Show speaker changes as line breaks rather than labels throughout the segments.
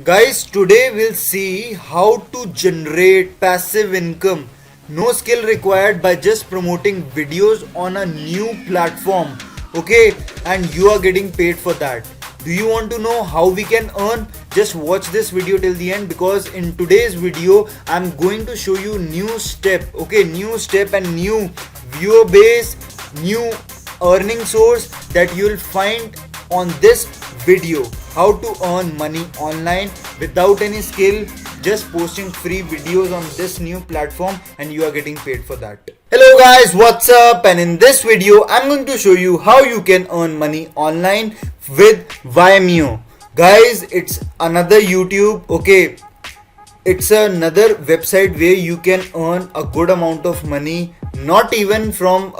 Guys, today we'll see how to generate passive income. No skill required by just promoting videos on a new platform. Okay, and you are getting paid for that. Do you want to know how we can earn? Just watch this video till the end because in today's video I'm going to show you new step. Okay, new step and new viewer base, new earning source that you'll find on this video. How to earn money online without any skill, just posting free videos on this new platform and you are getting paid for that. Hello guys, what's up? And in this video I'm going to show you how you can earn money online with Vimeo. Guys, it's another YouTube, okay, it's another website where you can earn a good amount of money, not even from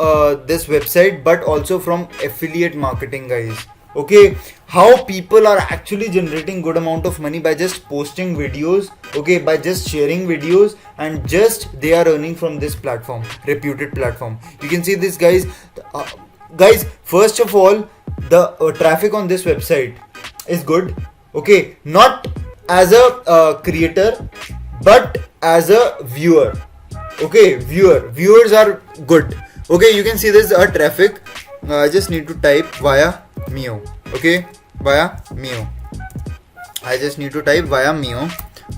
this website but also from affiliate marketing, guys. Okay, how people are actually generating good amount of money by just posting videos, okay, by just sharing videos, and just they are earning from this platform, reputed platform. You can see this, guys. Guys, first of all, the traffic on this website is good, okay, not as a creator but as a viewer. Okay, viewers are good. Okay, you can see this traffic. I just need to type via Mio. Okay, via Mio. I just need to type via Mio.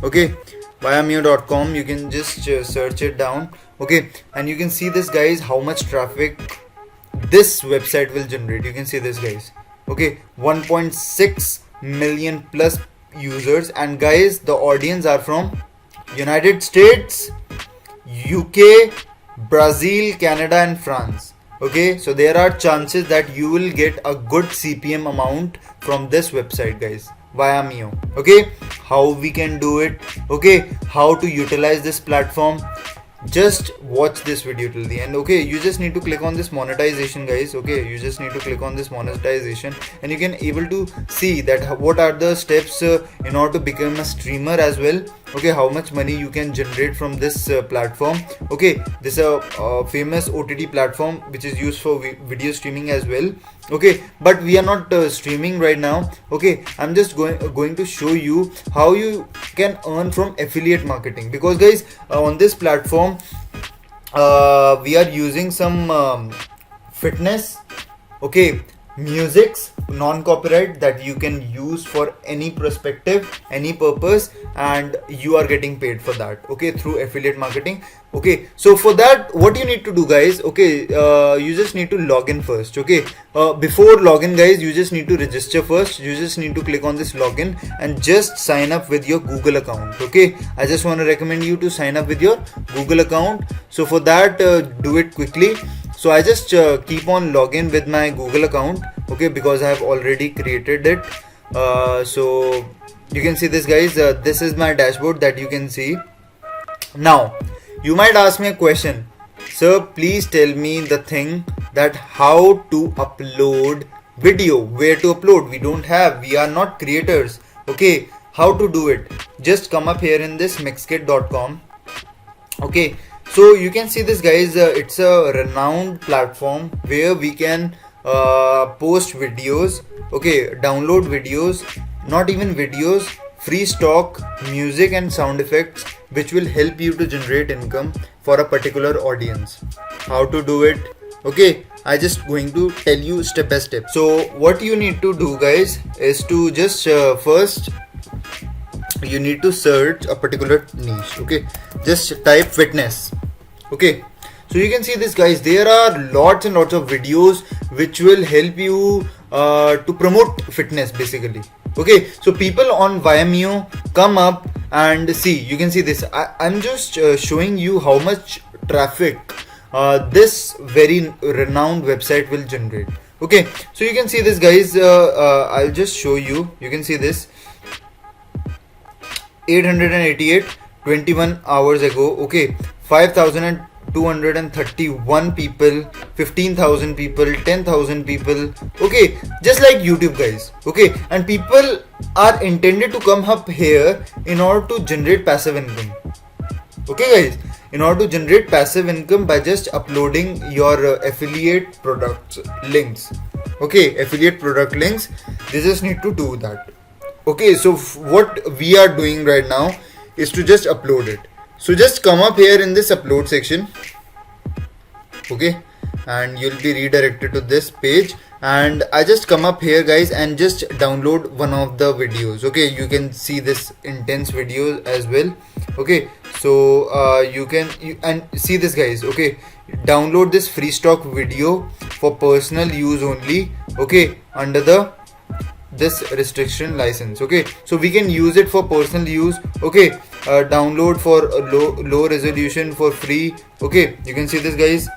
Okay, via Mio.com. You can just search it down. Okay, and you can see this, guys, how much traffic this website will generate. You can see this, guys. Okay, 1.6 million plus users, and guys, the audience are from United States, UK, Brazil, Canada, and France. Okay, so there are chances that you will get a good CPM amount from this website, guys, via Mio. Okay, how we can do it, okay, how to utilize this platform, just watch this video till the end. Okay, you just need to click on this monetization, guys. Okay, you just need to click on this monetization and you can able to see that what are the steps in order to become a streamer as well. Okay, how much money you can generate from this platform. Okay, this is a famous OTT platform which is used for video streaming as well. Okay, but we are not streaming right now. Okay, I'm just going to show you how you can earn from affiliate marketing, because guys, on this platform we are using some fitness, okay, musics, non-copyright, that you can use for any perspective, any purpose, and you are getting paid for that, okay, through affiliate marketing. Okay, so for that, what you need to do, guys, okay, you just need to log in first. Okay, before login, guys, you just need to register first. You just need to click on this login and just sign up with your Google account. Okay, I just want to recommend you to sign up with your Google account. So for that, do it quickly. So I just keep on login with my Google account, okay, because I have already created it. So you can see this, guys, this is my dashboard that you can see. Now you might ask me a question, sir, please tell me the thing that how to upload video, where to upload. We are not creators. Okay, how to do it? Just come up here in this mixkit.com. Okay, so you can see this, guys, it's a renowned platform where we can post videos, okay, download videos, not even videos, free stock, music and sound effects, which will help you to generate income for a particular audience. How to do it? Okay, I just going to tell you step by step. So what you need to do, guys, is to just first you need to search a particular niche. Okay, just type fitness. Okay, so you can see this, guys, there are lots and lots of videos which will help you to promote fitness basically. Okay, so people on Vimeo come up and see, you can see this. I'm just showing you how much traffic this very renowned website will generate. Okay, so you can see this, guys, I'll just show you. You can see this 888 21 hours ago. Okay, 5,231 people, 15,000 people, 10,000 people. Okay, just like YouTube, guys. Okay, and people are intended to come up here in order to generate passive income. Okay, guys, in order to generate passive income by just uploading your affiliate products links. Okay, affiliate product links, they just need to do that. Okay, so what we are doing right now is to just upload it. So just come up here in this upload section, okay, and you'll be redirected to this page, and I just come up here guys and just download one of the videos. Okay, you can see this intense video as well. Okay, so you and see this guys. Okay, download this free stock video for personal use only. Okay, under the this restriction license. Okay, so we can use it for personal use. Okay, download for low resolution for free. Okay, you can see this guys.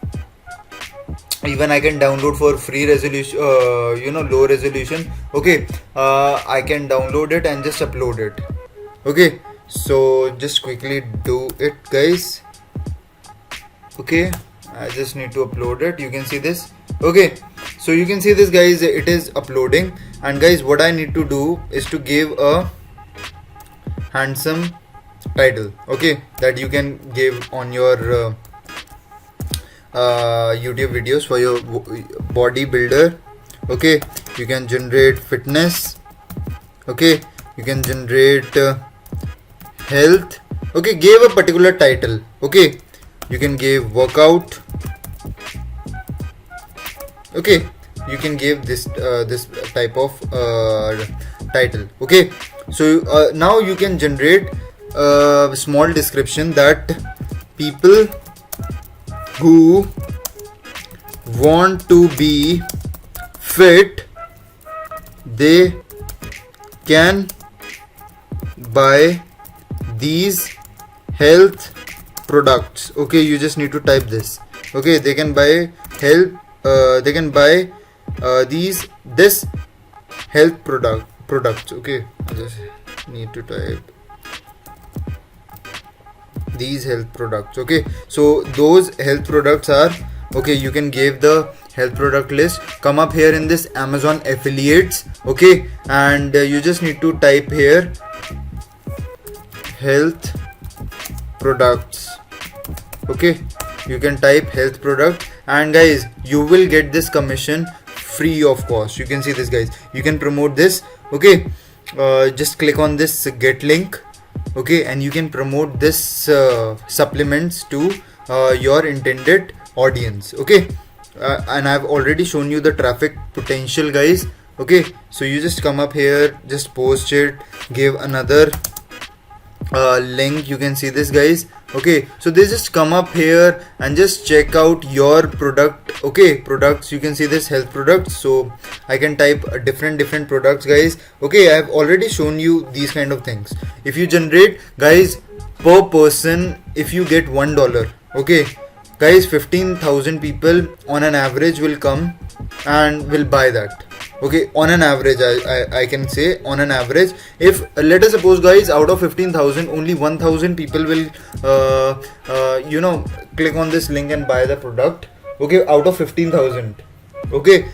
Even I can download for free resolution, low resolution. Okay, I can download it and just upload it. Okay, so just quickly do it guys. Okay, I just need to upload it. You can see this. Okay, so you can see this guys, it is uploading. And guys, what I need to do is to give a handsome title, okay, that you can give on your YouTube videos for your bodybuilder. Okay, you can generate fitness. Okay, you can generate health. Okay, give a particular title. Okay, you can give workout. Okay, you can give this this type of title. Okay, so now you can generate a small description that people who want to be fit, they can buy these health products. Okay, you just need to type this. Okay, they can buy they can buy this health products. Okay, I just need to type these health products. Okay, so those health products are, okay, you can give the health product list. Come up here in this Amazon affiliates. Okay, and you just need to type here health products. Okay, you can type health product, and guys, you will get this commission free of cost. You can see this guys, you can promote this. Okay, just click on this get link. Okay, and you can promote this supplements to your intended audience. Okay, and I've already shown you the traffic potential guys. Okay, so you just come up here, just post it, give another link. You can see this guys. Okay, so they just come up here and just check out your product. Okay, products, you can see this health products. So I can type different products guys. Okay, I have already shown you these kind of things. If you generate guys per person, if you get $1, okay guys, 15,000 people on an average will come and will buy that. Okay, on an average, I can say on an average, if let us suppose guys, out of 15,000 only 1,000 people will click on this link and buy the product. Okay, out of 15,000. Okay,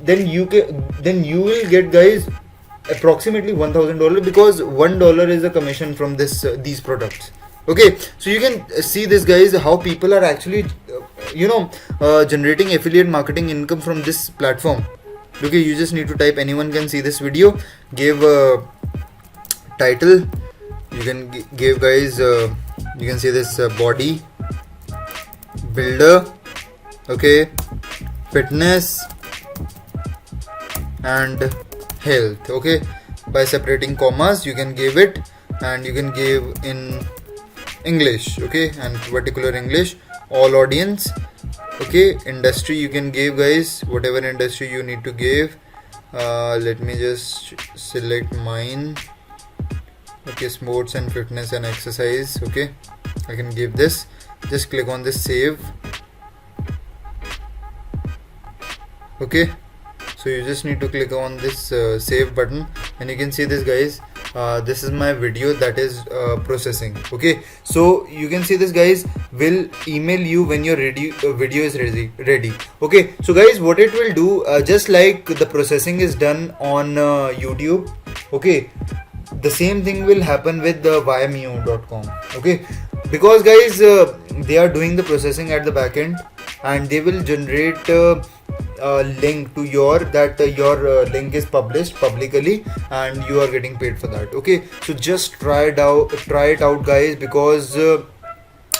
then you will get guys approximately $1,000, because $1 is a commission from this these products. Okay, so you can see this guys, how people are actually generating affiliate marketing income from this platform. Okay, you just need to type, anyone can see this video, give a title. You can give guys you can see this body builder. Okay, fitness and health. Okay, by separating commas you can give it, and you can give in English. Okay, and particular English, all audience. Okay, industry you can give guys, whatever industry you need to give. Let me just select mine. Okay, sports and fitness and exercise. Okay, I can give this. Just click on this save. Okay, so you just need to click on this save button, and you can see this guys, this is my video that is processing. Okay, so you can see this guys will email you when your video is ready. Okay, so guys, what it will do, just like the processing is done on YouTube, okay, the same thing will happen with the Vimeo.com. Okay, because guys they are doing the processing at the back end, and they will generate link to your your link is published publicly and you are getting paid for that. Okay, so just try it out guys, because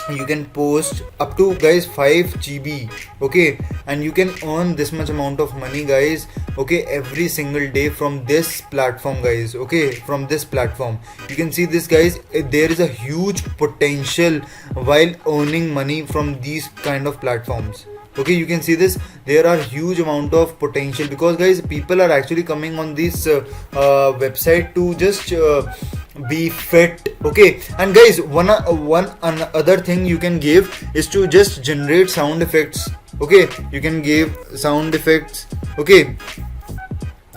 you can post up to guys 5 GB, okay, and you can earn this much amount of money guys, okay, every single day from this platform guys. Okay, from this platform you can see this guys, there is a huge potential while earning money from these kind of platforms. Okay, you can see this, there are huge amount of potential, because guys people are actually coming on this website to just be fit. Okay, and guys one other thing you can give is to just generate sound effects. Okay, you can give sound effects. Okay,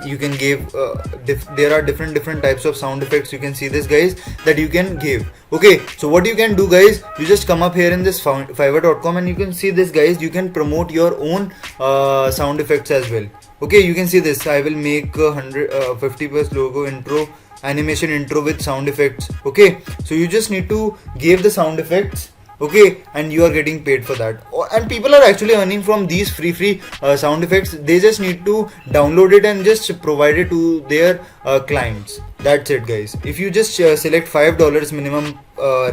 you can give there are different types of sound effects, you can see this guys, that you can give. Okay, so what you can do guys, you just come up here in this fiverr.com and you can see this guys, you can promote your own sound effects as well. Okay, you can see this, I will make 150 plus logo intro animation intro with sound effects. Okay, so you just need to give the sound effects, okay, and you are getting paid for that. And people are actually earning from these free sound effects. They just need to download it and just provide it to their clients. That's it guys. If you just select $5 minimum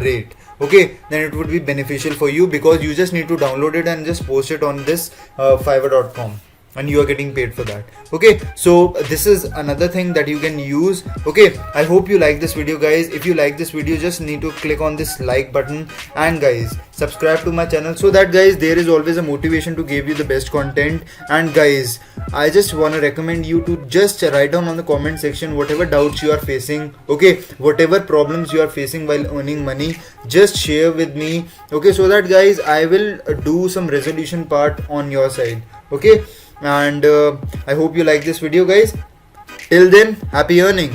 rate, okay, then it would be beneficial for you, because you just need to download it and just post it on this fiverr.com and you are getting paid for that. Okay, so this is another thing that you can use. Okay, I hope you like this video guys. If you like this video, just need to click on this like button, and guys subscribe to my channel, so that guys there is always a motivation to give you the best content. And guys, I just want to recommend you to just write down on the comment section whatever doubts you are facing. Okay, whatever problems you are facing while earning money, just share with me. Okay, so that guys I will do some resolution part on your side. Okay, and I hope you like this video guys. Till then, happy earning.